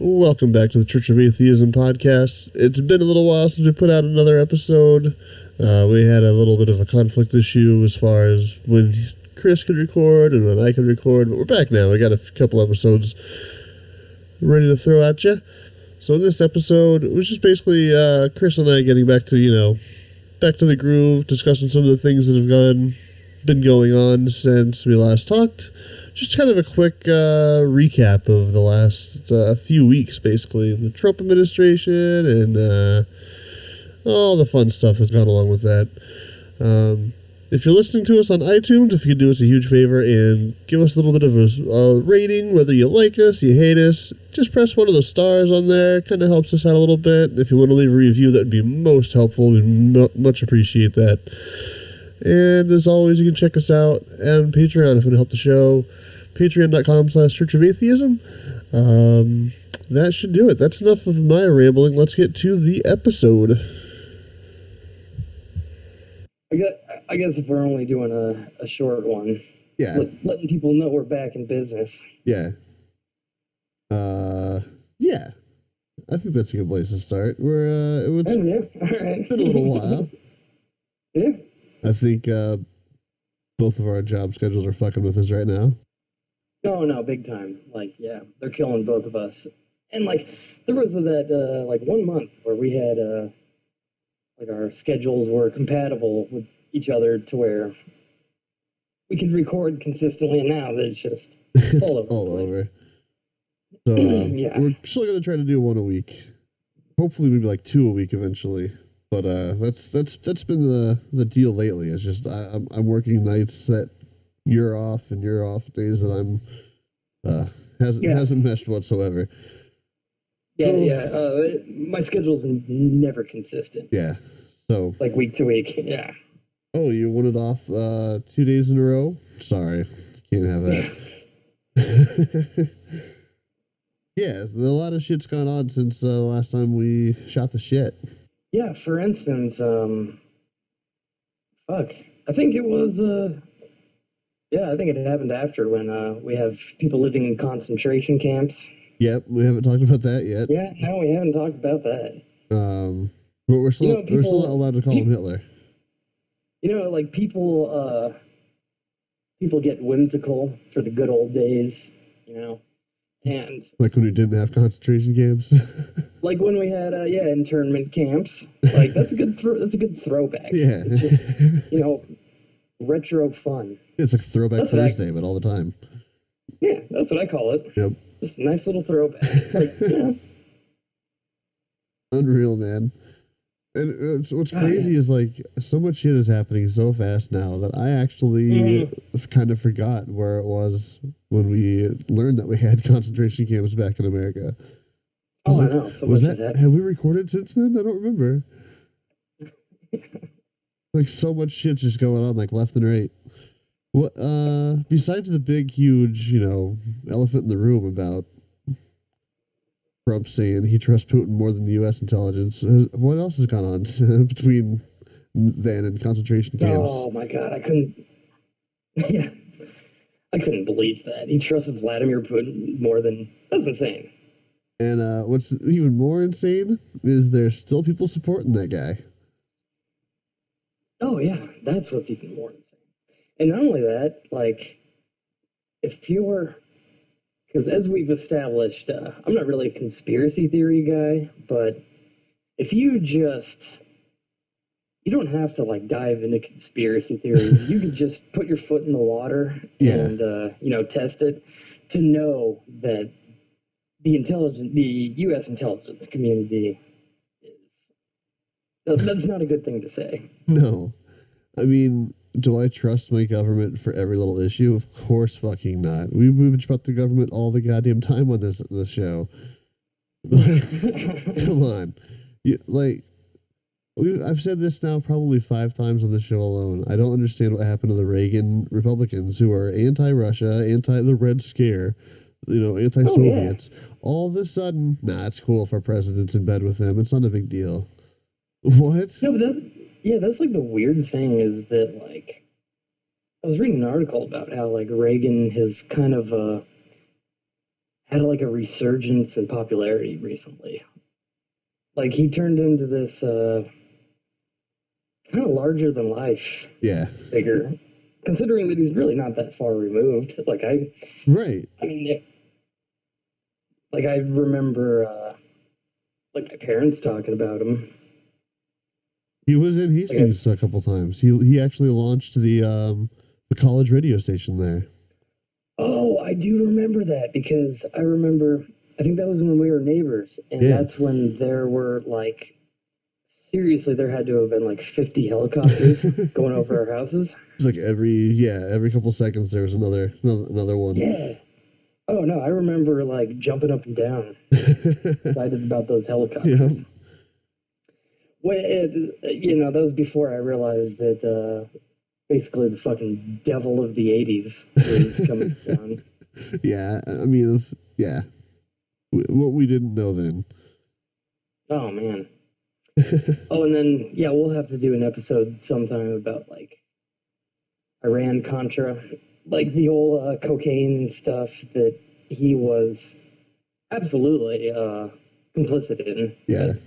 Welcome back to the Church of Atheism podcast. It's been a little while since we put out another episode. We had a little bit of a conflict issue as far as when Chris could record and when I could record, but we're back now. We got a couple episodes ready to throw at you. So in this episode, it was just basically Chris and I getting back to, back to the groove, discussing some of the things that have been going on since we last talked. Just kind of a quick recap of the last few weeks, basically. The Trump administration and all the fun stuff that's gone along with that. If you're listening to us on iTunes, if you could do us a huge favor and give us a little bit of a rating, whether you like us, you hate us, just press one of the stars on there. Kind of helps us out a little bit. If you want to leave a review, that would be most helpful. We'd much appreciate that. And as always, you can check us out on Patreon if you want to help the show. Patreon.com/Church of Atheism. That should do it. That's enough of my rambling. Let's get to the episode. I guess if we're only doing a short one, yeah, letting people know we're back in business. Yeah. Yeah. I think that's a good place to start. It's been a little while. Yeah. I think both of our job schedules are fucking with us right now. No, big time. They're killing both of us. And there was that 1 month where we had our schedules were compatible with each other to where we could record consistently, and now that it's just all over. So yeah. We're still gonna try to do one a week. Hopefully maybe 2 a week eventually. But that's been the deal lately. It's just I'm working nights that you're off and you're off days that I'm hasn't meshed whatsoever. My schedule's never consistent. Yeah. So week to week. Yeah. Oh, you wanted off 2 days in a row? Sorry. Can't have that. Yeah, a lot of shit's gone on since the last time we shot the shit. Yeah, for instance, I think it was, I think it happened after when we have people living in concentration camps. Yep, we haven't talked about that yet. Yeah, no, we haven't talked about that. But we're still not allowed to call him Hitler. People get whimsical for the good old days, and like when we didn't have concentration camps. Like when we had internment camps. That's a good throwback. Yeah. It's just, retro fun. It's like Throwback Thursday, but all the time. Yeah, that's what I call it. Yep. Just a nice little throwback. Unreal, man. And what's crazy is so much shit is happening so fast now that I actually kind of forgot where it was when we learned that we had concentration camps back in America. I know. Have we recorded since then? I don't remember. So much shit's just going on left and right. What besides the big huge, elephant in the room about Trump saying he trusts Putin more than the U.S. intelligence, what else has gone on between then and concentration camps? Oh my God, I couldn't believe that. He trusted Vladimir Putin more than... That's insane. And what's even more insane is there's still people supporting that guy. Oh yeah, that's what's even more insane. And not only that, if you're... Because as we've established, I'm not really a conspiracy theory guy, but if you don't have to dive into conspiracy theories. You can just put your foot in the water and test it to know that the U.S. intelligence community that's not a good thing to say. No, I mean, do I trust my government for every little issue? Of course fucking not. We bitch about the government all the goddamn time on this show. Come on. I've said this now probably 5 times on this show alone. I don't understand what happened to the Reagan Republicans who are anti-Russia, anti-the Red Scare, anti-Soviets. Oh, yeah. All of a sudden, it's cool if our president's in bed with them. It's not a big deal. What? No, but that's the weird thing is that, I was reading an article about how, Reagan has kind of had like a resurgence in popularity recently. Like he turned into this kind of larger than life figure, considering that he's really not that far removed. Right. I mean, like I remember like my parents talking about him. He was in Hastings a couple times. He actually launched the college radio station there. Oh, I do remember that because I think that was when we were neighbors, and that's when there were like, seriously, there had to have been like 50 helicopters going over our houses. It's like every couple seconds there was another one. Yeah. Oh no, I remember like jumping up and down, excited about those helicopters. Yeah. Well, that was before I realized that basically the fucking devil of the 80s was coming down. Yeah, I mean, yeah. What we didn't know then. Oh, man. Oh, and then, yeah, we'll have to do an episode sometime about, like, Iran-Contra. Like, the whole cocaine stuff that he was absolutely complicit in. Yeah. But,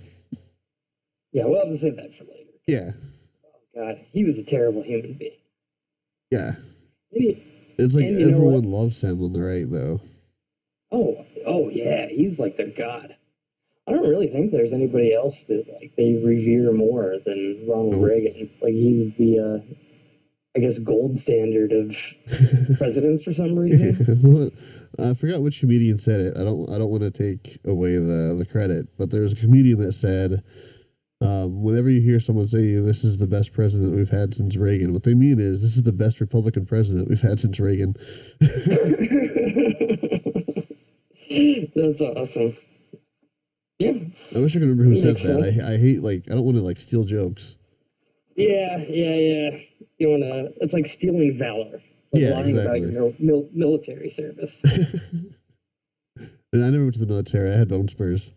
yeah, we'll have to save that for later. Yeah. Oh, God, he was a terrible human being. Yeah. It's like everyone loves him on the right, though. Oh, yeah, he's like their god. I don't really think there's anybody else that like they revere more than Ronald Reagan. Like he's the, I guess, gold standard of presidents for some reason. Well, I forgot which comedian said it. I don't want to take away the credit, but there's a comedian that said, whenever you hear someone say this is the best president we've had since Reagan, what they mean is this is the best Republican president we've had since Reagan. That's awesome. Yeah. I wish I could remember who said that. I hate, like, I don't want to, like, steal jokes. Yeah. You want to, it's like stealing valor. Like lying about your military service. And I never went to the military. I had bone spurs.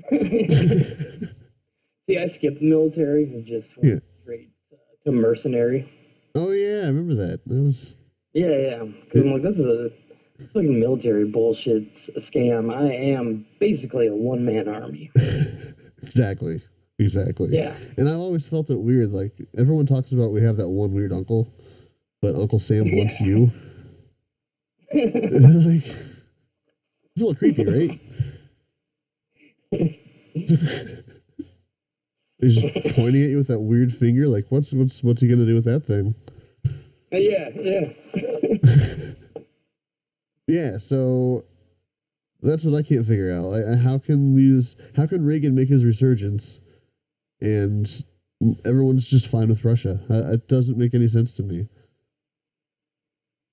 See, I skipped the military and just went straight to mercenary. Oh, yeah, I remember that. That was... Yeah. Because I'm like, this fucking military bullshit's a scam. I am basically a one-man army. Exactly. Yeah. And I've always felt it weird. Like, everyone talks about we have that one weird uncle, but Uncle Sam wants you. Like, it's a little creepy, right? He's just pointing at you with that weird finger. Like, what's he gonna do with that thing? Yeah. Yeah, so that's what I can't figure out. Like, how can Reagan make his resurgence, and everyone's just fine with Russia? It doesn't make any sense to me.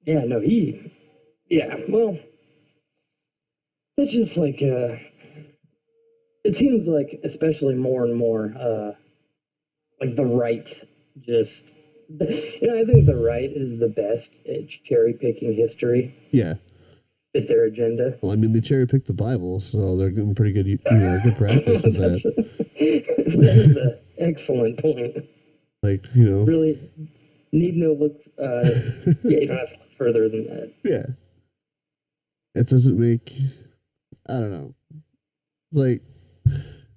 Yeah, no, well, it's just like, it seems like, especially more and more, like the right just, I think the right is the best at cherry-picking history. Yeah. Fit their agenda. Well, I mean, they cherry-picked the Bible, so they're getting pretty good, good practice with that. That is an excellent point. Like, really need no look, you don't have to look further than that. Yeah. It doesn't make, I don't know. Like,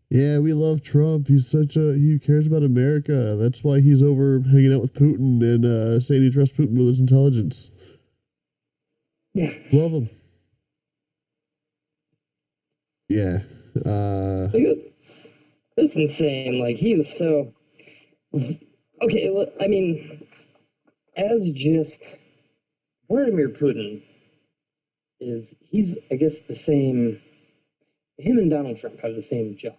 yeah, we love Trump. He cares about America. That's why he's over hanging out with Putin and saying he trusts Putin with his intelligence. Yeah. Love him. Yeah. That's insane. Like, he is so... Okay, I mean, as just... Vladimir Putin he's, I guess, the same... Him and Donald Trump have the same job.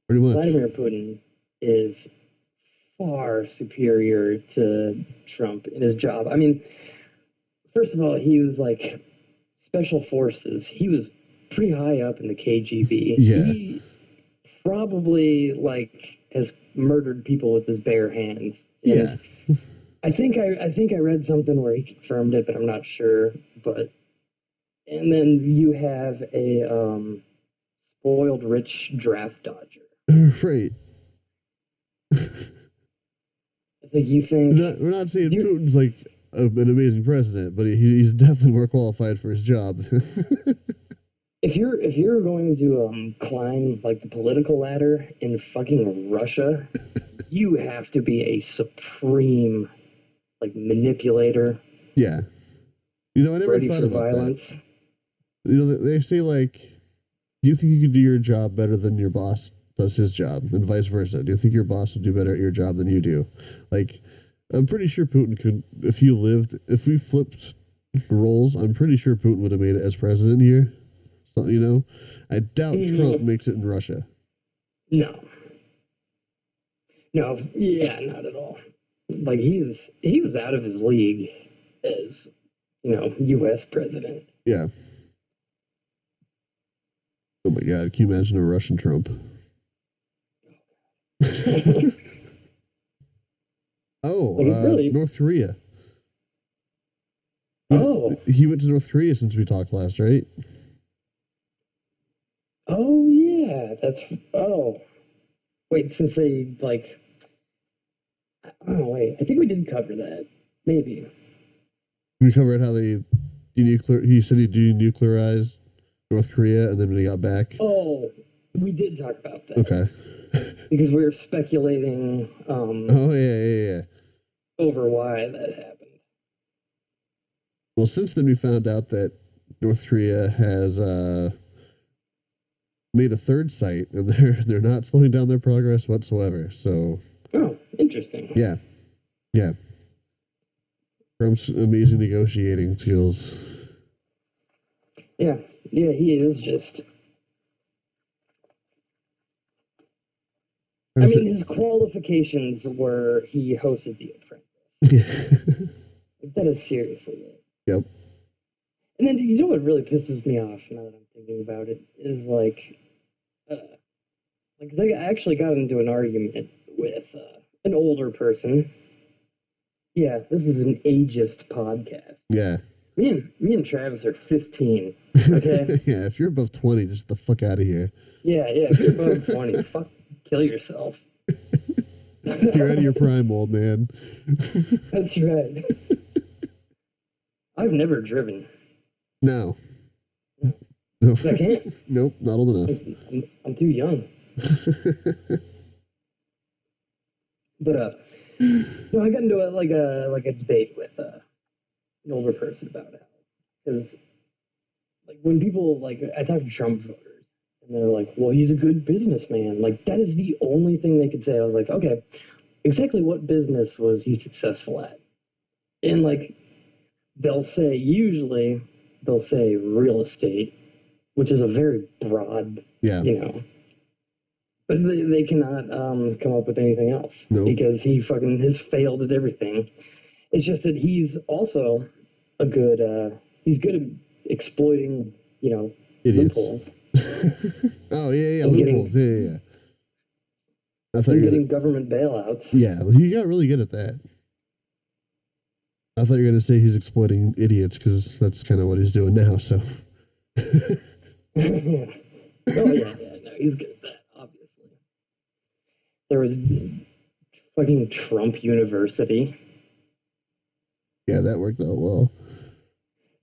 Pretty much. Vladimir Putin is far superior to Trump in his job. I mean, first of all, he was like special forces. He was pretty high up in the KGB. Yeah. He probably like has murdered people with his bare hands. And yeah. I think I read something where he confirmed it, but I'm not sure. And then you have a spoiled rich draft dodger. Right. It's like you think we're not saying Putin's like an amazing president, but he's definitely more qualified for his job. If you're going to climb like the political ladder in fucking Russia, you have to be a supreme like manipulator. Yeah. You know, I never Ready thought for about violence. that. You know, they say, like, do you think you could do your job better than your boss does his job, and vice versa? Do you think your boss would do better at your job than you do? Like, I'm pretty sure Putin could, if we flipped roles, I'm pretty sure Putin would have made it as president here. So, you know, I doubt Trump makes it in Russia. No, yeah, not at all. Like he was out of his league as U.S. president. Yeah. Oh my God! Can you imagine a Russian Trump? North Korea. He went to North Korea since we talked last, right? Oh yeah, wait, since they like, wait, I think we did cover that. Maybe we covered how they he said he denuclearized North Korea, and then when he got back. Oh, we did talk about that. Okay. Because we were speculating. Yeah. Over why that happened. Well, since then we found out that North Korea has made a third site, and they're not slowing down their progress whatsoever. So. Oh, interesting. Yeah. Trump's amazing negotiating skills. Yeah, he is just. I mean, his qualifications were he hosted The Apprentice. Yeah. That is seriously it. Yep. And then, you know what really pisses me off now that I'm thinking about it is like I actually got into an argument with an older person. Yeah, this is an ageist podcast. Yeah. Me and Travis are 15. Okay. Yeah, if you're above 20, just get the fuck out of here. Yeah. If you're above 20, fuck, kill yourself. You're out of your prime, old man. That's right. I've never driven. No. I can't. Nope, not old enough. I'm too young. But I got into a debate with an older person about it, because like when people I talk to Trump voters and they're like, well, he's a good businessman. Like that is the only thing they could say. I was like, okay, exactly what business was he successful at? And usually they'll say real estate, which is a very broad, but they cannot come up with anything else. Nope. Because he fucking has failed at everything. It's just that he's also he's good at exploiting, loopholes. Oh, yeah, loopholes. Yeah. I thought you were getting government bailouts. Yeah, well, you got really good at that. I thought you were going to say he's exploiting idiots, because that's kind of what he's doing now, so. Yeah. Oh, yeah, no, he's good at that, obviously. There was fucking Trump University. Yeah, that worked out well.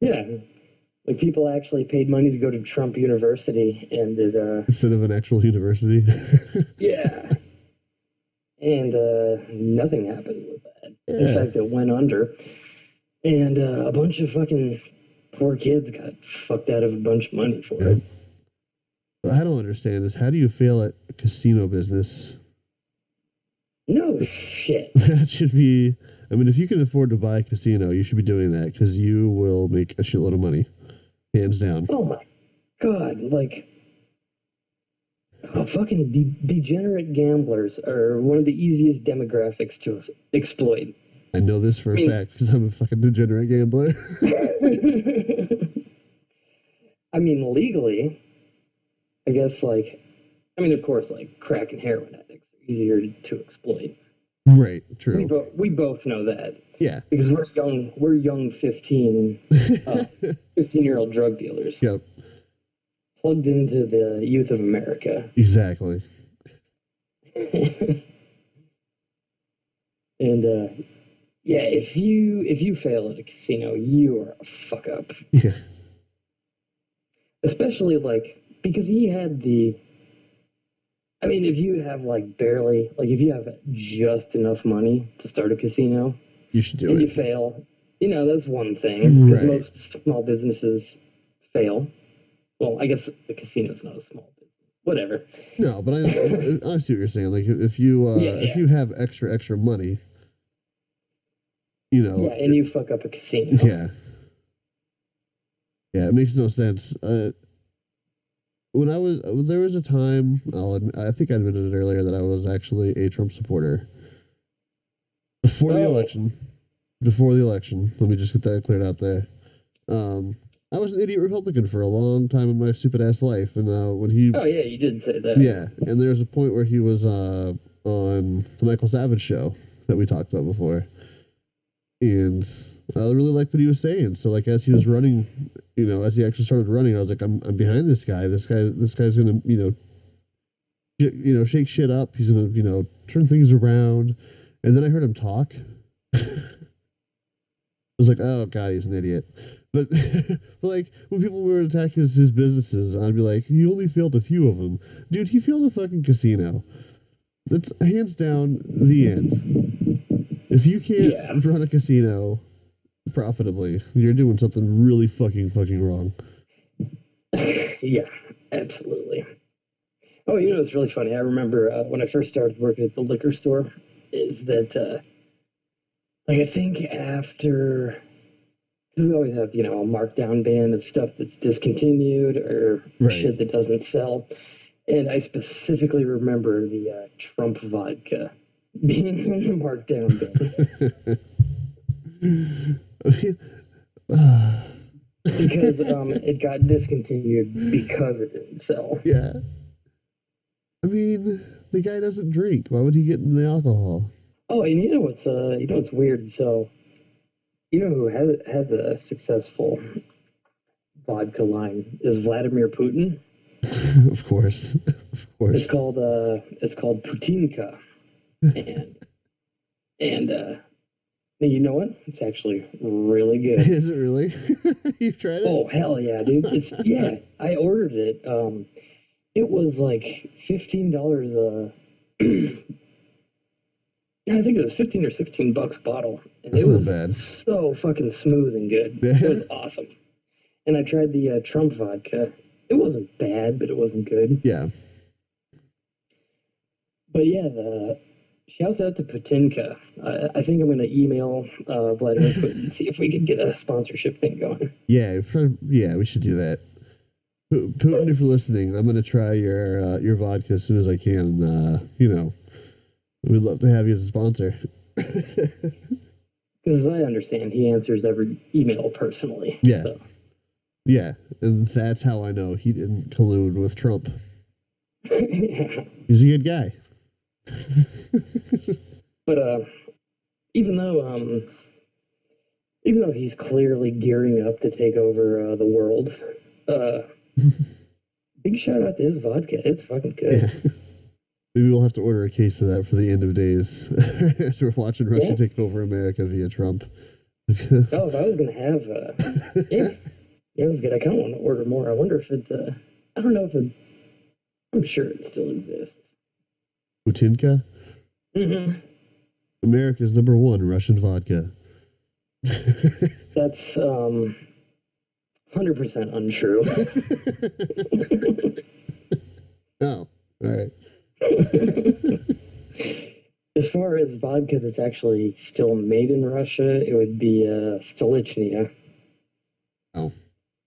Yeah. Like, people actually paid money to go to Trump University and did, instead of an actual university? Yeah. And, nothing happened with that. Yeah. In fact, it went under. And, a bunch of fucking poor kids got fucked out of a bunch of money for it. What I don't understand is, how do you fail at casino business? No shit. That should be... I mean, if you can afford to buy a casino, you should be doing that, because you will make a shitload of money. Hands down. Oh my God, fucking degenerate gamblers are one of the easiest demographics to exploit. I know this for a fact, because I'm a fucking degenerate gambler. I mean, legally, I guess, of course, crack and heroin addicts are easier to exploit. Right, true. We both know that. Yeah. Because we're young 15-year-old drug dealers. Yep. Plugged into the youth of America. Yeah, if you fail at a casino, you are a fuck up. Yeah. Especially like because he had the. I mean, if you have like barely, like if you have just enough money to start a casino, You should do and it. you fail, that's one thing because Right. most small businesses fail. Well, I guess the casino's not a small business. Whatever. No, but I see what you're saying. Like if Yeah. you have extra money, Yeah, and you fuck up a casino. yeah, it makes no sense. When there was a time, I think I admitted it earlier that I was actually a Trump supporter before the election. Before the election, let me just get that cleared out there. I was an idiot Republican for a long time in my stupid ass life, and when he, Oh yeah, you did say that. yeah, and there was a point where he was on the Michael Savage show that we talked about before, and I really liked what he was saying. So like as he was running, as he actually started running, I was like, I'm behind this guy. This guy's gonna shake shit up. He's gonna turn things around. And then I heard him talk. I was like, oh god, he's an idiot. But, but like when people would attack his businesses, I'd be like, he only failed a few of them, dude. He failed a fucking casino. That's hands down the end. If you can't run a casino profitably, you're doing something really fucking wrong. Yeah, absolutely. Oh, it's really funny. I remember when I first started working at the liquor store, is that like I think after we always have a markdown ban of stuff that's discontinued or shit that doesn't sell, and I specifically remember the Trump vodka being in the markdown bin. Because it got discontinued because it didn't sell. Yeah. I mean, the guy doesn't drink. Why would he get in the alcohol? Oh, and you know what's weird? So, who has a successful vodka line is Vladimir Putin. Of course. It's called Putinka, and you know what? It's actually really good. Is it really? You've tried it? Oh hell yeah, dude! I ordered it. It was like $15. I think it was 15 or 16 bucks a bottle, and That's it was not bad. So fucking smooth and good. It was awesome. And I tried the Trump vodka. It wasn't bad, but it wasn't good. Yeah. But yeah, shouts out to Putinka. I think I'm going to email Vladimir Putin and see if we can get a sponsorship thing going. Yeah, we should do that. Putin, if you're listening, I'm going to try your vodka as soon as I can. We'd love to have you as a sponsor. Because as I understand, he answers every email personally. Yeah. So. Yeah, and that's how I know he didn't collude with Trump. He's a good guy. But even though he's clearly gearing up to take over the world, big shout out to his vodka. It's fucking good. Yeah. Maybe we'll have to order a case of that for the end of days after we're watching Russia take over America via Trump. If I was going to have... yeah, it was good. I kind of want to order more. I wonder if it... I don't know if it... I'm sure it still exists. Putinka? Mm-hmm. America's #1 Russian vodka. That's 100% untrue. Oh, all right. As far as vodka that's actually still made in Russia, it would be Stolichnia. Oh,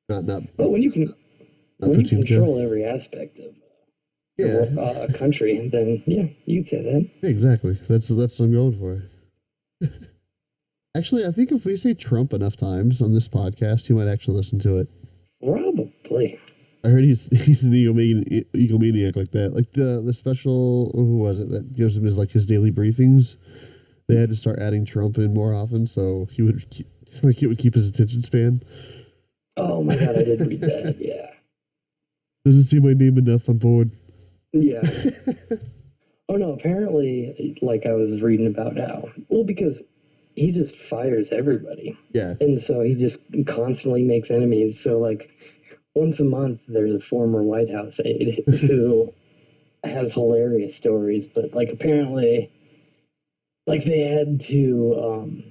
not. But when you control every aspect of a country, then you'd say that. Exactly. That's what I'm going for. Actually, I think if we say Trump enough times on this podcast, he might actually listen to it. Probably. I heard he's an egomaniac like that. Like the special, who was it that gives him his daily briefings? They had to start adding Trump in more often, so he would it would keep his attention span. Oh my god, I did read that. Yeah. Doesn't see my name enough. I'm bored. Yeah. Oh no, apparently, like I was reading about now. Well, because he just fires everybody. Yeah. And so he just constantly makes enemies. So, like, once a month, there's a former White House aide who has hilarious stories, but, like, apparently, like, they had to,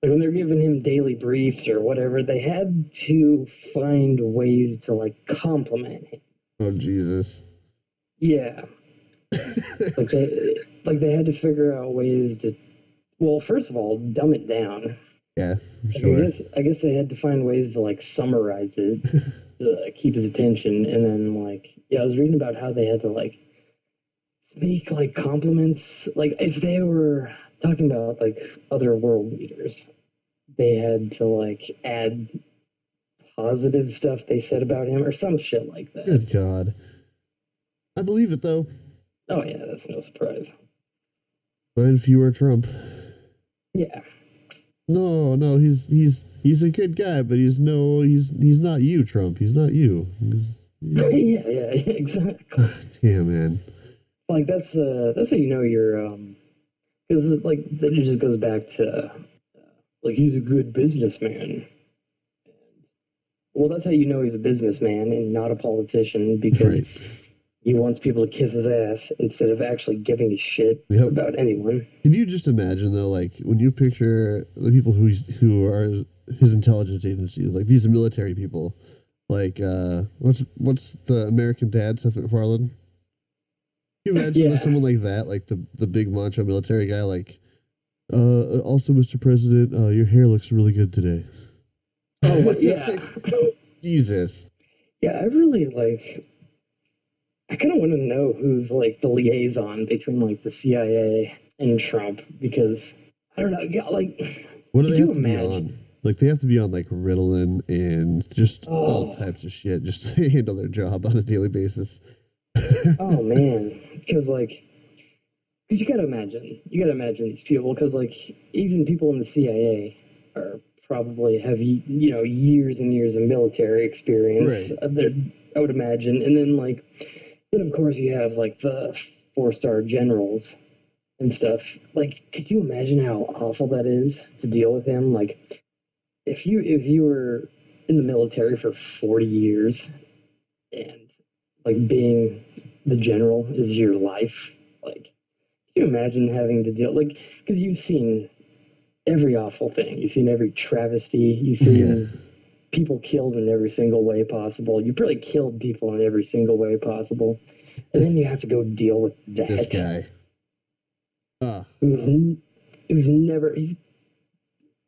like, when they're giving him daily briefs or whatever, they had to find ways to, like, compliment him. Oh, Jesus. Yeah. like they had to figure out ways to, well, first of all, dumb it down. Yeah, Like, sure. I guess they had to find ways to, like, summarize it to keep his attention, and then, like, yeah, I was reading about how they had to, like, sneak, like, compliments, like, if they were talking about, like, other world leaders, they had to, like, add positive stuff they said about him or some shit like that. Good God. I believe it, though. Oh, yeah, that's no surprise. But if you were Trump. Yeah. No, he's a good guy, but he's not you, Trump. He's not you. Yeah, exactly. Damn, man. Like, that's how you know you're, because, like, then it just goes back to, like, he's a good businessman. Well, that's how you know he's a businessman and not a politician, because Right. he wants people to kiss his ass instead of actually giving a shit about anyone. Can you just imagine, though, like, when you picture the people who are his intelligence agencies, like these military people, like, what's the American Dad, Seth MacFarlane? Can you imagine someone like that, like the big macho military guy, like, also, Mr. President, your hair looks really good today. Oh, yeah. Jesus. Yeah, I really, like, I kind of want to know who's, like, the liaison between, like, the CIA and Trump, because, I don't know, like, what do they have to be on? Like, they have to be on, like, Ritalin and just all types of shit just to handle their job on a daily basis. Oh, man. Because, like, you gotta imagine these people, because, like, even people in the CIA are probably have, you know, years and years of military experience. Right. I would imagine. And then, like, then of course you have, like, the 4-star generals and stuff. Like, could you imagine how awful that is to deal with him? Like, if you were in the military for 40 years and, like, being the general is your life, like, can you imagine having to deal, like, because you've seen every awful thing. You've seen every travesty. You've seen people killed in every single way possible. You probably killed people in every single way possible. And then you have to go deal with that. This guy. He's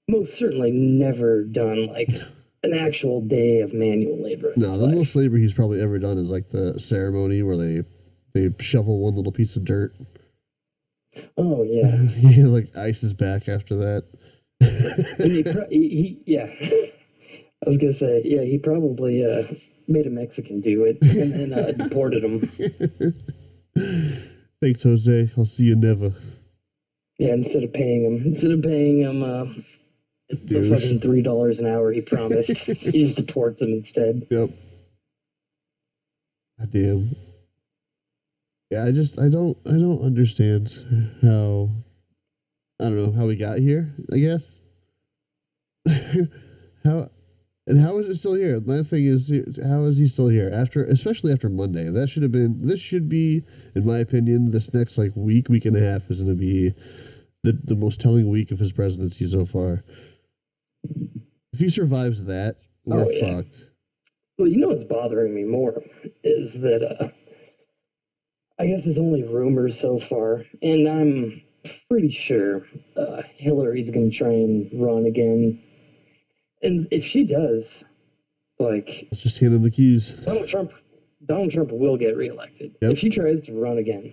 most certainly never done, like, an actual day of manual labor. No, the most labor he's probably ever done is, like, the ceremony where they shovel one little piece of dirt. Oh, yeah. He, like, ice his back after that. Yeah. I was going to say, yeah, he probably made a Mexican do it and then deported him. Thanks, Jose. I'll see you never. Yeah, instead of paying him the fucking $3 an hour he promised, he just deports him instead. Yep. God damn. Yeah, I don't understand how, I don't know how we got here, I guess. How is it still here? My thing is, how is he still here especially after Monday? This should be, in my opinion, this next, like, week and a half is going to be the most telling week of his presidency so far. If he survives that, we're fucked. Well, you know what's bothering me more is that I guess it's only rumors so far, and I'm pretty sure Hillary's going to try and run again. And if she does, like, let's just hand him the keys. Donald Trump will get reelected if she tries to run again.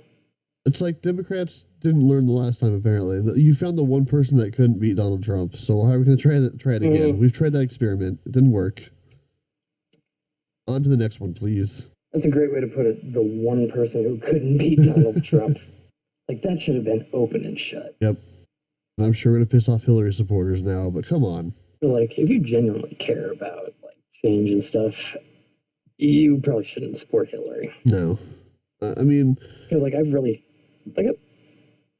It's like Democrats didn't learn the last time, apparently. You found the one person that couldn't beat Donald Trump, so how are we going to try it again? We've tried that experiment. It didn't work. On to the next one, please. That's a great way to put it. The one person who couldn't beat Donald Trump. Like, that should have been open and shut. Yep. I'm sure we're going to piss off Hillary supporters now, but come on. Like, if you genuinely care about, like, change and stuff, you probably shouldn't support Hillary. No. I mean... Because, like, I've really... Like,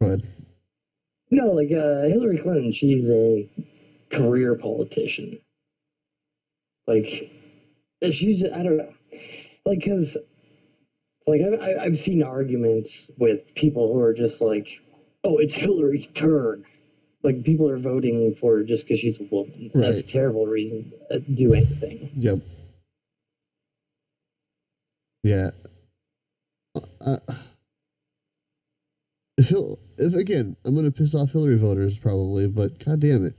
go ahead. No, like Hillary Clinton, she's a career politician. Like she's, I don't know, like because like I've seen arguments with people who are just like, oh, it's Hillary's turn. Like people are voting for her just because she's a woman. Right. That's a terrible reason to do anything. Yep. Yeah. If again, I'm gonna piss off Hillary voters probably, but god damn it,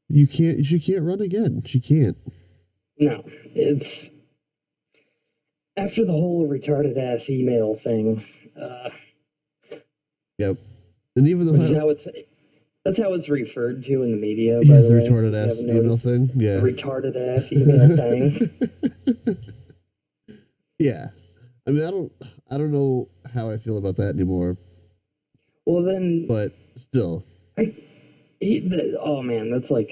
she can't run again. She can't. No, it's after the whole retarded ass email thing. Yep. And even Which is though how that's how it's referred to in the media. yeah, By the the way, retarded ass email thing. Yeah. The retarded ass email thing. Yeah. I mean, I don't know how I feel about that anymore. Well, then, but still, oh man, that's like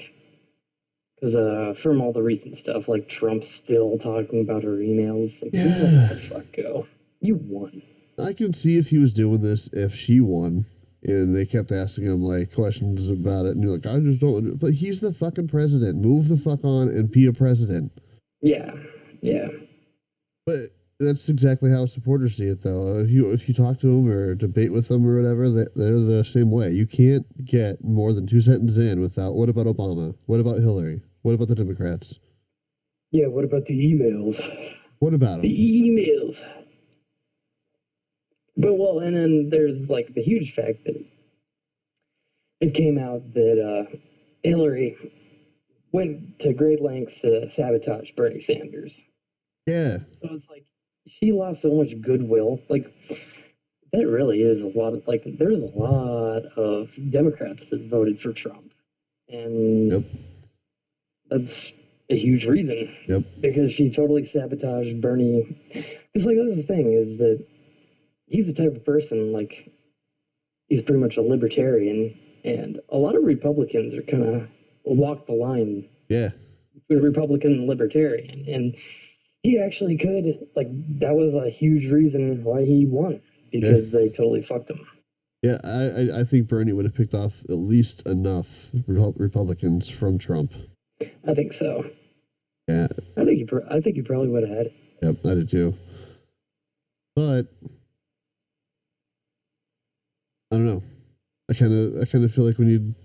because from all the recent stuff, like Trump's still talking about her emails. Like, yeah, let the fuck go. You won. I can see if he was doing this if she won. And they kept asking him like questions about it, and you're like, I just don't. But he's the fucking president. Move the fuck on and be a president. Yeah, yeah. But that's exactly how supporters see it, though. If you talk to them or debate with them or whatever, they're the same way. You can't get more than 2 sentences in without. What about Obama? What about Hillary? What about the Democrats? Yeah. What about the emails? What about them? The emails. But well, and then there's like the huge fact that it came out that Hillary went to great lengths to sabotage Bernie Sanders. Yeah. So it's like she lost so much goodwill. Like that really is a lot of like there's a lot of Democrats that voted for Trump, and yep. that's a huge reason. Yep. Because she totally sabotaged Bernie. Because like that's the thing is that he's the type of person like he's pretty much a libertarian, and a lot of Republicans are kind of walk the line. Yeah. Between Republican and libertarian, and he actually could like that was a huge reason why he won because they totally fucked him. Yeah, I think Bernie would have picked off at least enough Republicans from Trump. I think so. Yeah. I think he probably would have had it. Yep, I did too. But I don't know. I kind of feel like we need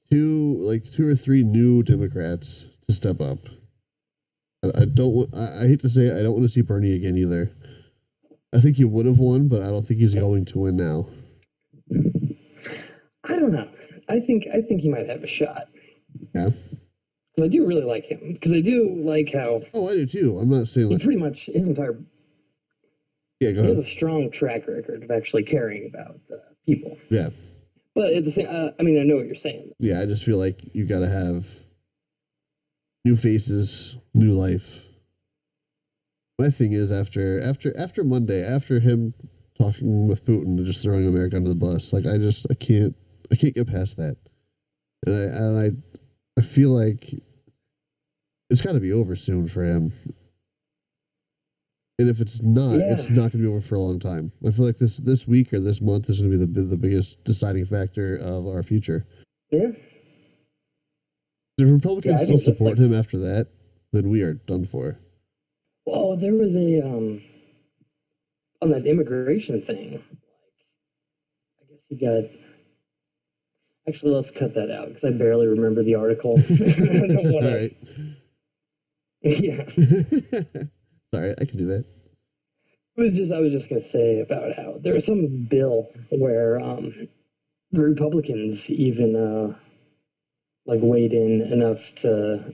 two or three new Democrats to step up. I don't. I hate to say it, I don't want to see Bernie again either. I think he would have won, but I don't think he's going to win now. I don't know. I think he might have a shot. Yeah. Because I do really like him. Because I do like how. Oh, I do too. I'm not saying he pretty much his entire. Yeah, go ahead. He has a strong track record of actually caring about people. Yeah. But at the same, I mean, I know what you're saying. Yeah, I just feel like you got to have new faces, new life. My thing is after Monday, after him talking with Putin and just throwing America under the bus, like I can't get past that, and I feel like it's got to be over soon for him. And if it's not, it's not going to be over for a long time. I feel like this week or this month is going to be the biggest deciding factor of our future. Yeah. If Republicans still support him after that, then we are done for. Well, there was on that immigration thing. I guess he got. Actually, let's cut that out because I barely remember the article. I don't want All right. Yeah. Sorry, I can do that. I was just gonna say about how there was some bill where the Republicans even like weighed in enough to,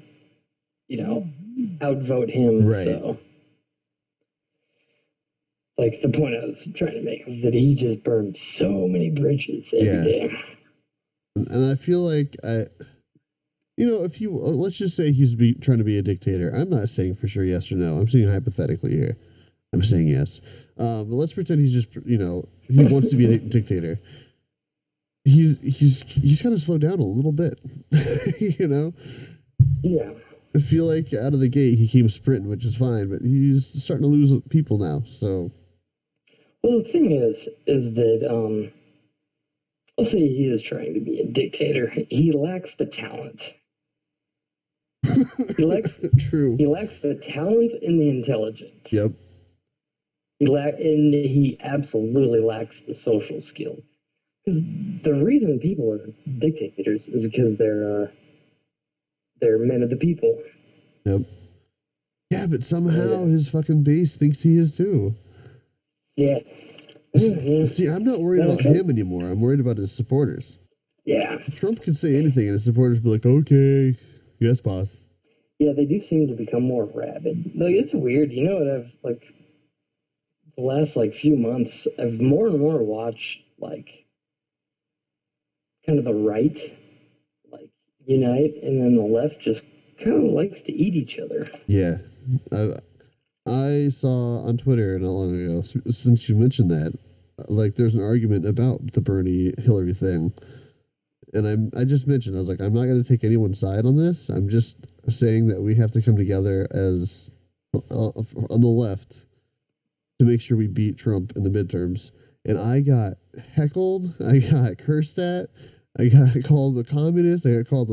outvote him. Right. So, like the point I was trying to make is that he just burned so many bridges every day. And I feel like if you let's just say he's trying to be a dictator. I'm not saying for sure yes or no. I'm saying hypothetically here. I'm saying yes. But let's pretend he's just he wants to be a dictator. He's got to slow down a little bit. Yeah. I feel like out of the gate he came sprinting, which is fine, but he's starting to lose people now. So. Well, the thing is that I'll say he is trying to be a dictator. He lacks the talent. True. He lacks the talent and the intelligence. Yep. And he absolutely lacks the social skills. Because the reason people are dictators is because they're men of the people. Yep. Yeah, but somehow his fucking base thinks he is too. Yeah. See, I'm not worried about him anymore. I'm worried about his supporters. Yeah. Trump can say anything, and his supporters be like, "Okay, yes, boss." Yeah, they do seem to become more rabid. Like, it's weird. You know what I've, like, the last, like, few months, I've more and more watched, like, kind of the right, like, unite, and then the left just kind of likes to eat each other. Yeah. I saw on Twitter not long ago, since you mentioned that, like, there's an argument about the Bernie Hillary thing. And I just mentioned, I was like, I'm not going to take anyone's side on this. I'm just saying that we have to come together as on the left to make sure we beat Trump in the midterms. And I got heckled. I got cursed at. I got called a communist. I got called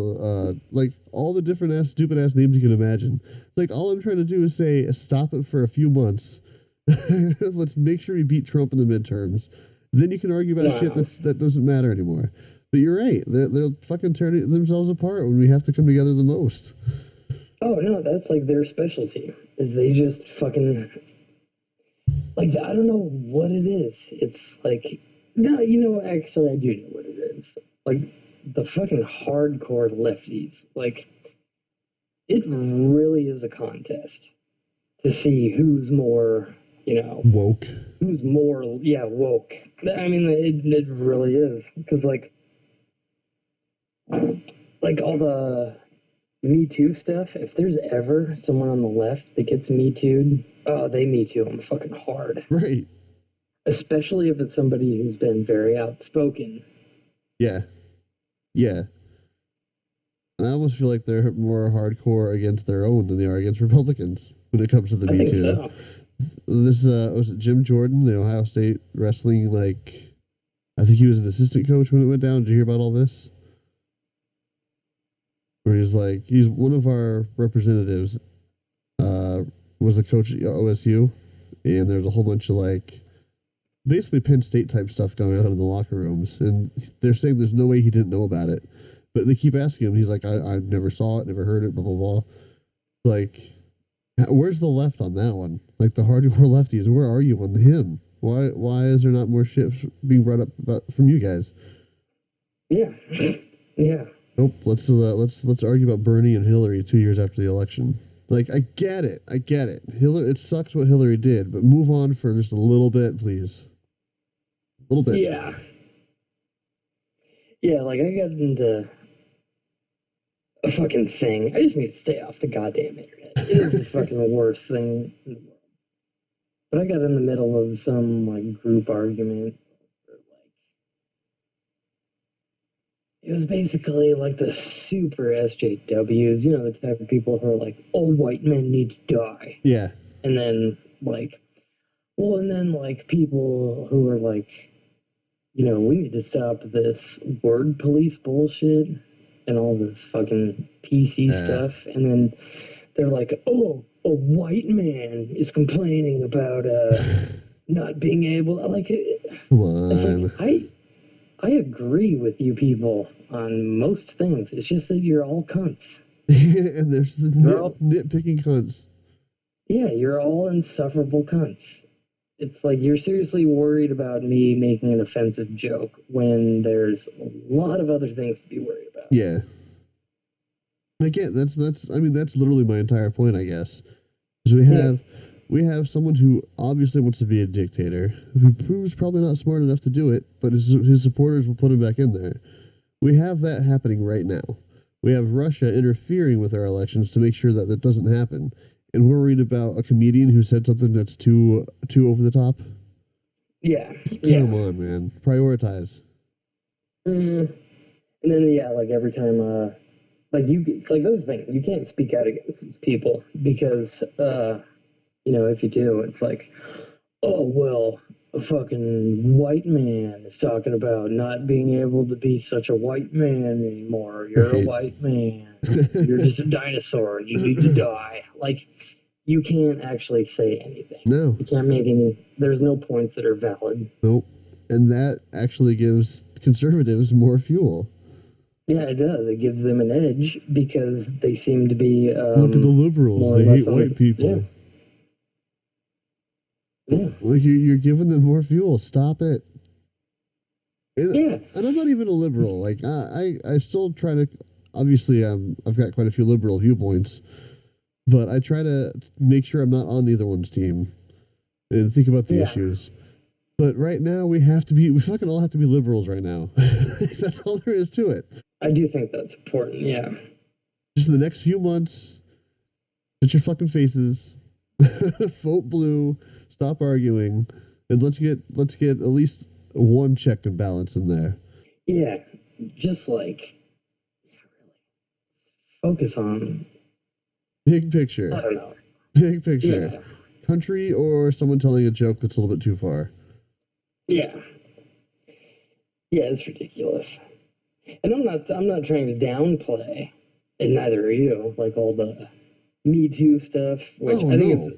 like all the different stupid ass names you can imagine. Like, all I'm trying to do is say, stop it for a few months. Let's make sure we beat Trump in the midterms. Then you can argue about shit that doesn't matter anymore. But you're right. They'll fucking turn themselves apart when we have to come together the most. Oh, no, that's like their specialty. Is they just fucking... Like, I don't know what it is. It's like... No, you know, actually, I do know what it is. Like, the fucking hardcore lefties. Like, it really is a contest to see who's more, you know... Woke. Who's more, woke. I mean, it really is. Because, like all the Me Too stuff, if there's ever someone on the left that gets Me Too'd, oh, they Me Too them fucking hard. Right. Especially if it's somebody who's been very outspoken. Yeah. Yeah. And I almost feel like they're more hardcore against their own than they are against Republicans when it comes to the Me Too. So. This was it Jim Jordan, the Ohio State wrestling, like, I think he was an assistant coach when it went down. Did you hear about all this? Where he's one of our representatives, was a coach at OSU, and there's a whole bunch of, like, basically Penn State type stuff going on in the locker rooms, and they're saying there's no way he didn't know about it, but they keep asking him. He's like, I never saw it, never heard it, blah blah blah. Like, where's the left on that one? Like, the hardcore lefties, where are you on him? Why is there not more shit being brought up from you guys? Yeah. Yeah. Nope. Let's argue about Bernie and Hillary 2 years after the election. Like, I get it. Hillary, it sucks what Hillary did, but move on for just a little bit, please. A little bit. Yeah. Yeah, like, I got into a fucking thing. I just need to stay off the goddamn internet. It is the fucking worst thing in the world. But I got in the middle of some, like, group argument. It was basically like the super SJWs, you know, the type of people who are like, all white men need to die. Yeah. And then, like, people who are like, you know, we need to stop this word police bullshit and all this fucking PC stuff. And then they're like, oh, a white man is complaining about not being able, like, come on. It's like, I agree with you people on most things. It's just that you're all cunts. And there's the nitpicking cunts. Yeah, you're all insufferable cunts. It's like you're seriously worried about me making an offensive joke when there's a lot of other things to be worried about. Yeah. Again, that's literally my entire point, I guess. Is we have someone who obviously wants to be a dictator, who's probably not smart enough to do it, but his supporters will put him back in there. We have that happening right now. We have Russia interfering with our elections to make sure that that doesn't happen. And we're worried about a comedian who said something that's too over the top. Yeah. Come on, man. Prioritize. And then, like, every time, that's the thing. You can't speak out against these people because, you know, if you do, it's like, oh, well, a fucking white man is talking about not being able to be such a white man anymore. You're a Right. white man. You're just a dinosaur and you need to die. Like, you can't actually say anything. No. You can't make any, there's no points that are valid. Nope. And that actually gives conservatives more fuel. Yeah, it does. It gives them an edge because they seem to be. Look at the liberals. They hate white people. Yeah. Like you're giving them more fuel. Stop it. And, Yeah. And I'm not even a liberal. Like I still try to. Obviously, I've got quite a few liberal viewpoints, but I try to make sure I'm not on either one's team and think about the issues. But right now, we fucking all have to be liberals right now. That's all there is to it. I do think that's important, yeah. Just in the next few months, put your fucking faces, vote blue, stop arguing, and let's get at least one check and balance in there. Yeah, just like focus on big picture. I don't know. Big picture. Yeah. Country or someone telling a joke that's a little bit too far. Yeah. Yeah, it's ridiculous. And I'm not trying to downplay, and neither are you, like all the Me Too stuff, which I think has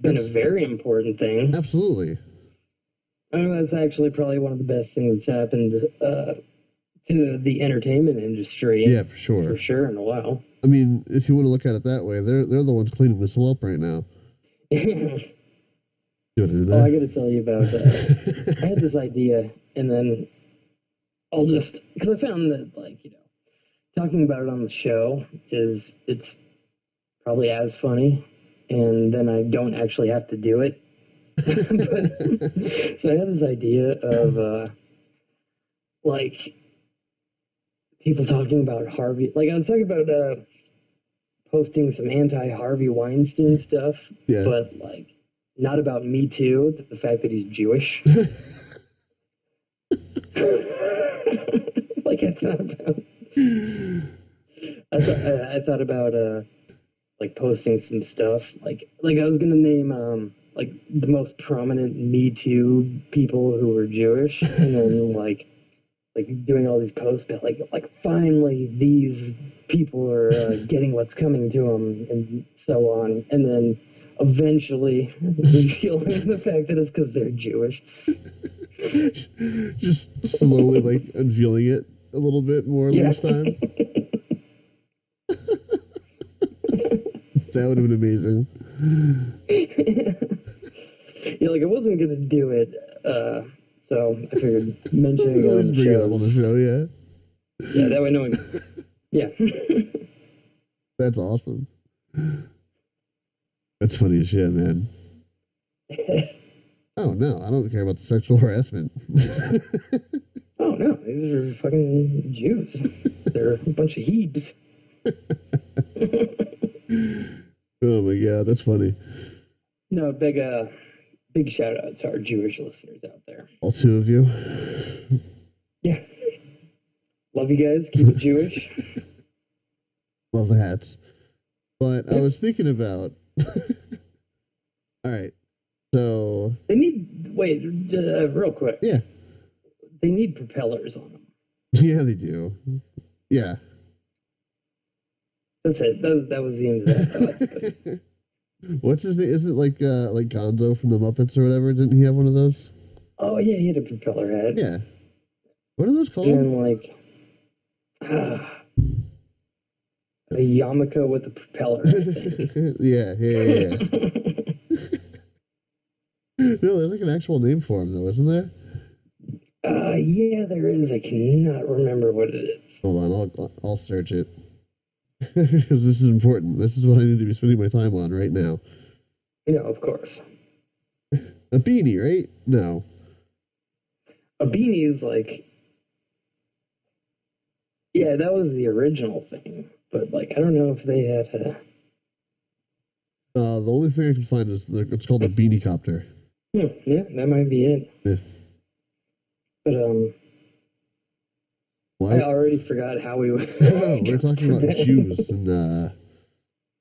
been a very important thing. Absolutely. I mean, that's actually probably one of the best things that's happened to the entertainment industry. Yeah, for sure. For sure, in a while. I mean, if you want to look at it that way, they're the ones cleaning this all up right now. Oh, I got to tell you about I had this idea, and then I'll just, because I found that, like, you know, talking about it on the show it's probably as funny, and then I don't actually have to do it. So I had this idea of, like, people talking about Harvey, like, I was talking about posting some anti-Harvey Weinstein stuff, but, like, not about Me Too, the fact that he's Jewish. Like, I thought about like posting some stuff, like I was gonna name like the most prominent Me Too people who were Jewish, and then like doing all these posts about like finally these people are getting what's coming to them and so on, and then eventually revealing the fact that it's because they're Jewish. Just slowly like unveiling it a little bit more this time. That would have been amazing. Yeah, like I wasn't gonna do it, so I figured mentioning it on the show. Bring it up on the show, yeah. Yeah, that way no one. Yeah. That's awesome. That's funny as shit, man. Oh no, I don't care about the sexual harassment. Oh no, these are fucking Jews. They're a bunch of Hebes. Oh my god, that's funny. No, big shout out to our Jewish listeners out there. All two of you. Yeah. Love you guys. Keep it Jewish. Love the hats. But I was thinking about. All right. So. They need. Wait, real quick. Yeah. They need propellers on them. Yeah, they do. Yeah. That's it. That was the end of that. What's his name? Is it like Gonzo from the Muppets or whatever? Didn't he have one of those? Oh yeah, he had a propeller head. Yeah. What are those called? And like a yarmulke with a propeller. Yeah. No, there's like an actual name for him though, isn't there? Yeah, there is. I cannot remember what it is. Hold on, I'll search it. Because this is important. This is what I need to be spending my time on right now. Yeah, of course. A beanie, right? No. A beanie is like... Yeah, that was the original thing. But, like, I don't know if they had a... The only thing I can find is it's called a beanie copter. Yeah, that might be it. Yeah. But, what? I already forgot how we went. No, we're talking about Jews and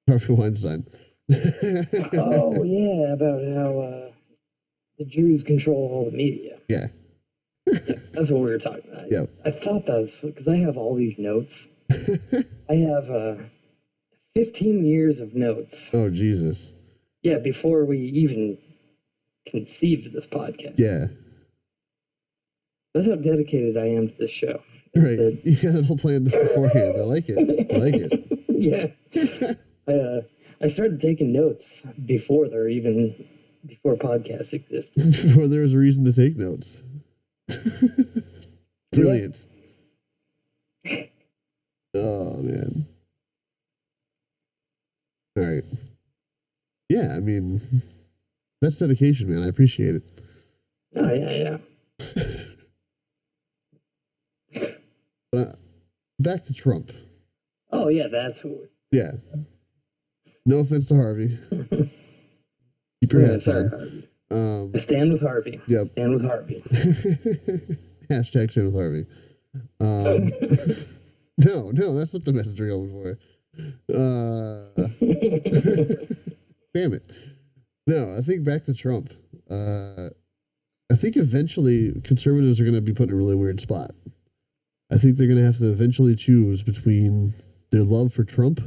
Harvey Weinstein. Oh, yeah, about how the Jews control all the media. Yeah. Yeah, that's what we were talking about. Yeah. I thought that was because I have all these notes. I have 15 years of notes. Oh, Jesus. Yeah, before we even conceived this podcast. Yeah. That's how dedicated I am to this show. Right. You had it all planned beforehand. I like it. I like it. Yeah. I started taking notes before podcasts existed. Before there was a reason to take notes. Brilliant. Oh, man. All right. Yeah, I mean, that's dedication, man. I appreciate it. Oh, yeah. But back to Trump. Oh, yeah, that's who. Yeah. No offense to Harvey. Keep your hats on. I stand with Harvey. Yep. Stand with Harvey. Hashtag stand with Harvey. No, that's not the message we're going for. Damn it. No, I think back to Trump. I think eventually conservatives are going to be put in a really weird spot. I think they're going to have to eventually choose between their love for Trump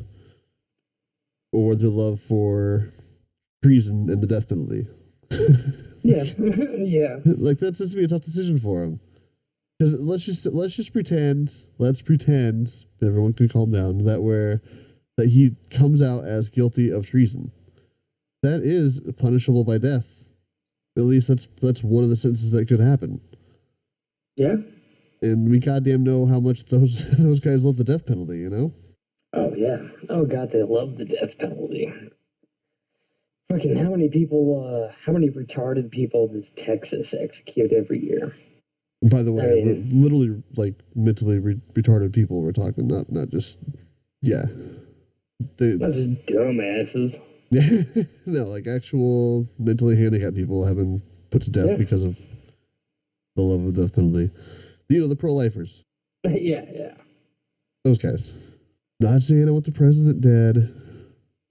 or their love for treason and the death penalty. Yeah, yeah. Like that's just be a tough decision for them. Because let's pretend everyone can calm down that he comes out as guilty of treason. That is punishable by death. At least that's one of the sentences that could happen. Yeah. And we goddamn know how much those guys love the death penalty, you know? Oh yeah. Oh god, they love the death penalty. Fucking how many retarded people does Texas execute every year? By the way, literally like mentally retarded people we're talking, not just yeah. Not just dumbasses. Yeah, no, like actual mentally handicapped people have been put to death because of the love of the death penalty. You know, the pro-lifers. Yeah. Those guys. Not saying I want the president dead.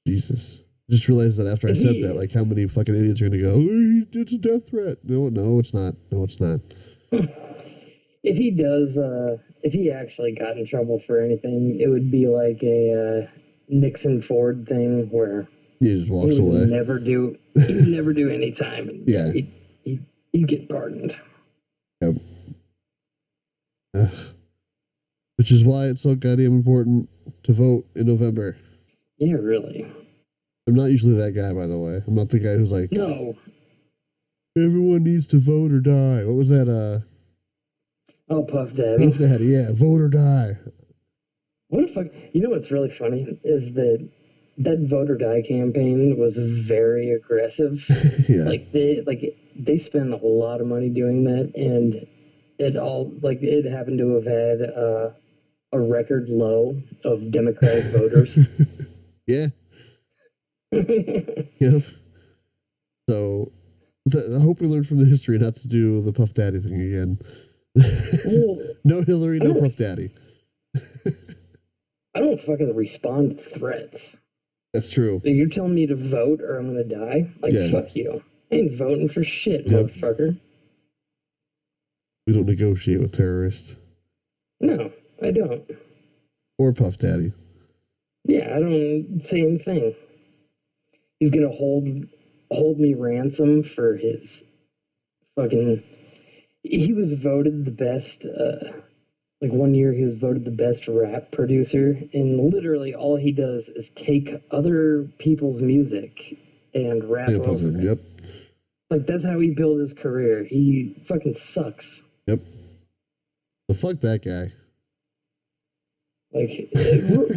Jesus. Just realized that after I said that, like how many fucking idiots are going to go, oh, it's a death threat. No, it's not. No, it's not. If he does, if he actually got in trouble for anything, it would be like a Nixon Ford thing where he just walks away. He'd never do any time. And yeah. He'd get pardoned. Yep. Which is why it's so goddamn important to vote in November. Yeah, really. I'm not usually that guy, by the way. I'm not the guy who's like, no. Everyone needs to vote or die. What was that? Oh, Puff Daddy. Puff Daddy, yeah. Vote or die. What the fuck? You know what's really funny is that vote or die campaign was very aggressive. Yeah. They spent a lot of money doing that, and it happened to have had a record low of Democratic voters. Yeah. Yeah. So, I hope we learn from the history not to do the Puff Daddy thing again. No Hillary, no Puff Daddy. I don't fucking respond to threats. That's true. So you're telling me to vote or I'm gonna die? Like, fuck you. I ain't voting for shit, motherfucker. We don't negotiate with terrorists. No, I don't. Or Puff Daddy. Yeah, I don't say anything. He's gonna hold me ransom for his fucking... He was voted the best, one year he was voted the best rap producer, and literally all he does is take other people's music and rap over it. Yep. Like, that's how he built his career. He fucking sucks. Yep. Well, fuck that guy. Like,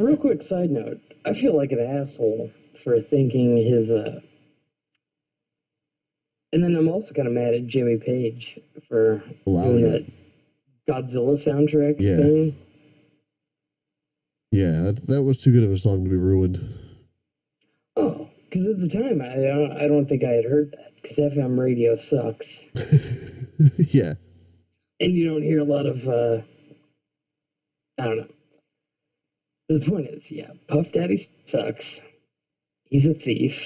real quick side note, I feel like an asshole for thinking his, and then I'm also kind of mad at Jimmy Page for doing that Godzilla soundtrack thing. Yeah, that was too good of a song to be ruined. Oh, because at the time, I don't think I had heard that, because FM radio sucks. Yeah. And you don't hear a lot of, I don't know. The point is, Puff Daddy sucks. He's a thief.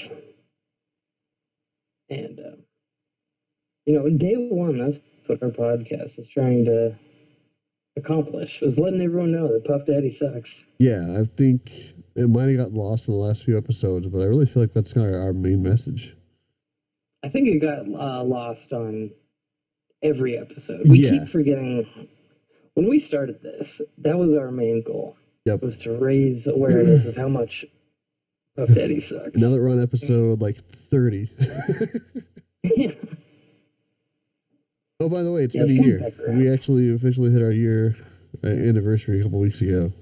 And day one, that's what our podcast is trying to accomplish, was letting everyone know that Puff Daddy sucks. Yeah, I think it might have got lost in the last few episodes, but I really feel like that's kind of our main message. I think it got lost on every episode. We keep forgetting. When we started this, that was our main goal. Yep. Was to raise awareness of how much Puff Daddy sucks. Now that we're on episode, 30. Yeah. Oh, by the way, it's been a year. We actually officially hit our year anniversary a couple weeks ago.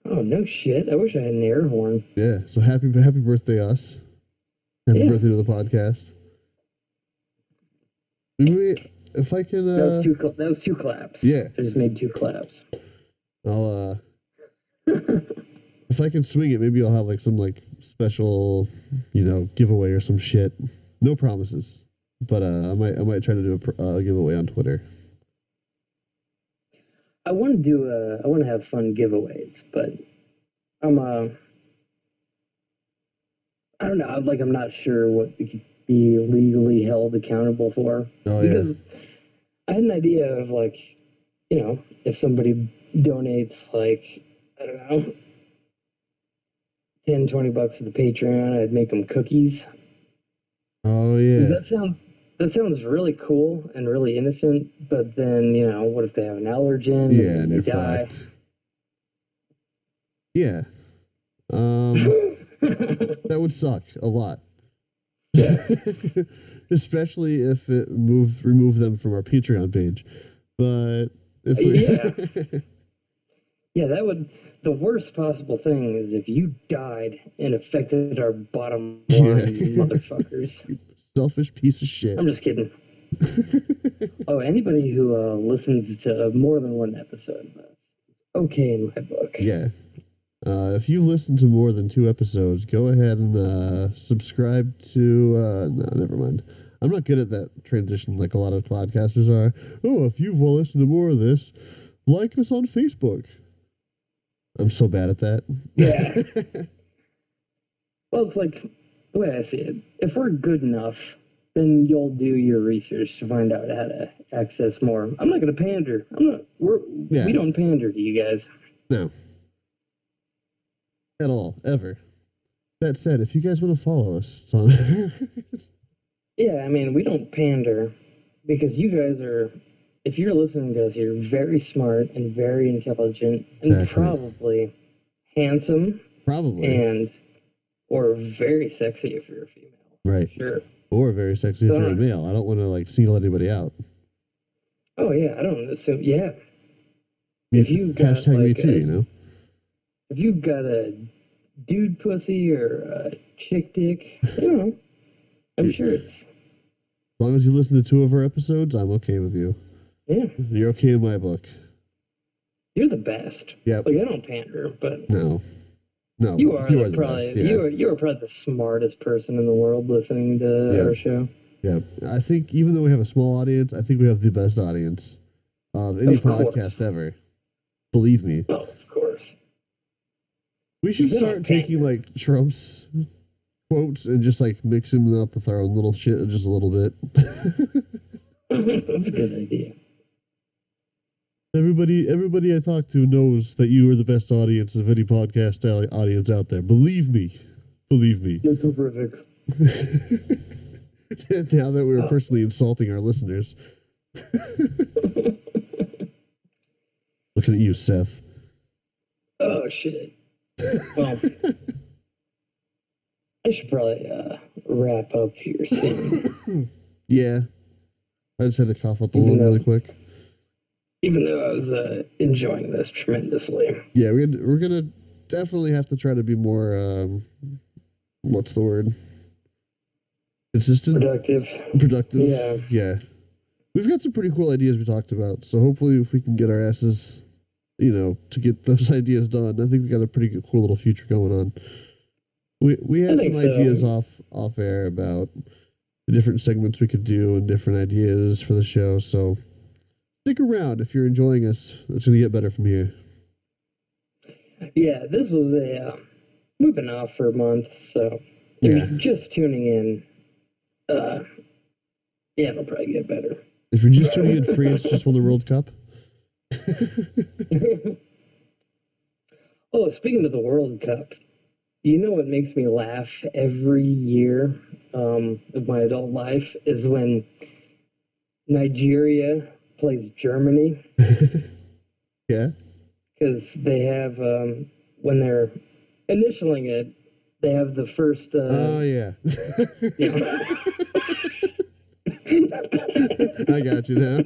Oh, no shit. I wish I had an air horn. Yeah, so happy birthday, us. Happy birthday to the podcast. Maybe if I can... that was two claps. Yeah. I just made 2 claps. I'll, if I can swing it, maybe I'll have, some, special, giveaway or some shit. No promises. But I might try to do a giveaway on Twitter. I want to have fun giveaways, but I don't know. I'm not sure what we could be legally held accountable for. Oh, because I had an idea of if somebody donates I don't know, $10-20 to the Patreon, I'd make them cookies. Oh yeah. That sounds really cool and really innocent, but then what if they have an allergen? Yeah, and they die? Fucked. Yeah. That would suck a lot. Yeah. Especially if it remove them from our Patreon page. But if we Yeah, that would. The worst possible thing is if you died and affected our bottom line, you motherfuckers. Selfish piece of shit. I'm just kidding. Oh, anybody who listens to more than one episode, okay in my book. Yeah. If you've listened to more than 2 episodes, go ahead and subscribe to... no, never mind. I'm not good at that transition like a lot of podcasters are. Oh, if you've listened to more of this, like us on Facebook. I'm so bad at that. Yeah. Well, it's the way I see it. If we're good enough, then you'll do your research to find out how to access more. I'm not going to pander. We don't pander to you guys. No. At all. Ever. That said, if you guys want to follow us, it's on... Yeah, we don't pander because you guys are... If you're listening to us, you're very smart and very intelligent and probably handsome. Probably. Or very sexy if you're a female. Right. Sure. Or very sexy if you're a male. I don't want to single anybody out. Oh yeah, I don't assume. Yeah. If you got hashtag me too, If you've got a dude pussy or a chick dick, I'm sure it's. As long as you listen to 2 of our episodes, I'm okay with you. Yeah. You're okay in my book. You're the best. Yeah. I don't pander, but no, you are the probably best, yeah. you are probably the smartest person in the world listening to our show. Yeah, I think even though we have a small audience, I think we have the best audience of any podcast ever. Believe me. Oh, of course. We should start taking Trump's quotes and just mixing them up with our own little shit just a little bit. That's a good idea. Everybody I talk to knows that you are the best audience of any podcast audience out there. Believe me. You're terrific. Now that we're personally insulting our listeners. Looking at you, Seth. Oh, shit. Well, I should probably wrap up here soon. Yeah. I just had to cough up a little really quick. Even though I was enjoying this tremendously. Yeah, we're going to definitely have to try to be more, what's the word? Consistent? Productive. Yeah. We've got some pretty cool ideas we talked about, so hopefully if we can get our asses, to get those ideas done, I think we got a pretty cool little future going on. We had some ideas off air about the different segments we could do and different ideas for the show, so stick around if you're enjoying us. It's going to get better from here. Yeah, this was we've been off for a month, so if you're just tuning in, Yeah, it'll probably get better. If you're just tuning in, France just won the World Cup. Oh, speaking of the World Cup, you know what makes me laugh every year of my adult life is when Nigeria plays Germany. Yeah. Because they have, when they're initialing it, they have the first. Oh, yeah. I got you now.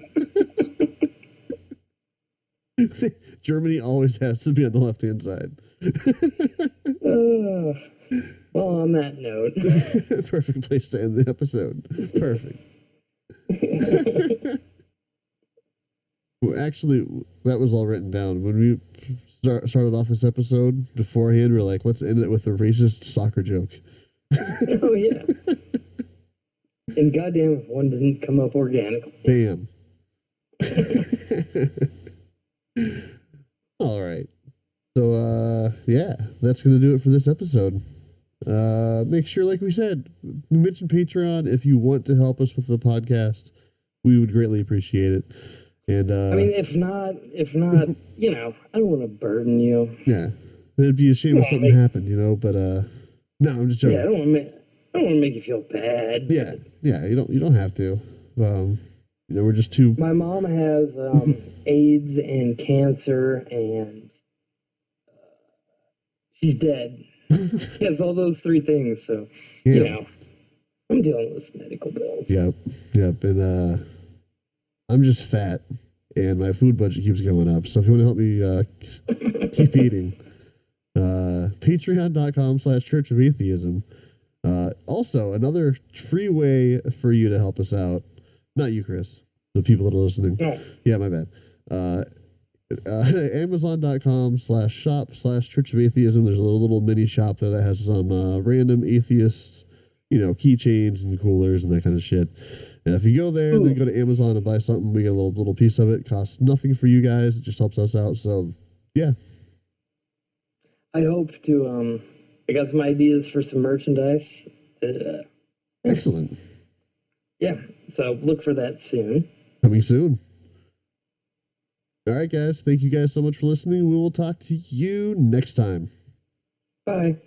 Germany always has to be on the left-hand side. Well, on that note. Perfect place to end the episode. Perfect. Well, actually, that was all written down. When we started off this episode beforehand, we were like, let's end it with a racist soccer joke. Oh, yeah. And goddamn if one didn't come up organically. Bam. All right. So, yeah, that's going to do it for this episode. Make sure, like we said, we mentioned Patreon. If you want to help us with the podcast, we would greatly appreciate it. And I mean, if not, you know, I don't want to burden you. Yeah, it'd be a shame if something happened, you know. But no, I'm just joking. Yeah, I don't want to make you feel bad. Yeah, you don't have to. You know, we're just too. My mom has AIDS and cancer, and she's dead. She has all those three things, so you know, I'm dealing with medical bills. Yep, and I'm just fat, and my food budget keeps going up. So if you want to help me keep eating, patreon.com/Church of Atheism. Also, another free way for you to help us out. Not you, Chris. The people that are listening. No. Yeah, my bad. Amazon.com/shop/Church of Atheism. There's a little mini shop there that has some random atheists, you know, keychains and coolers and that kind of shit. And if you go there and then go to Amazon and buy something, we get a little piece of it. Costs nothing for you guys. It just helps us out. So, yeah. I hope to. I got some ideas for some merchandise. Excellent. Yeah. So look for that soon. Coming soon. All right, guys. Thank you guys so much for listening. We will talk to you next time. Bye.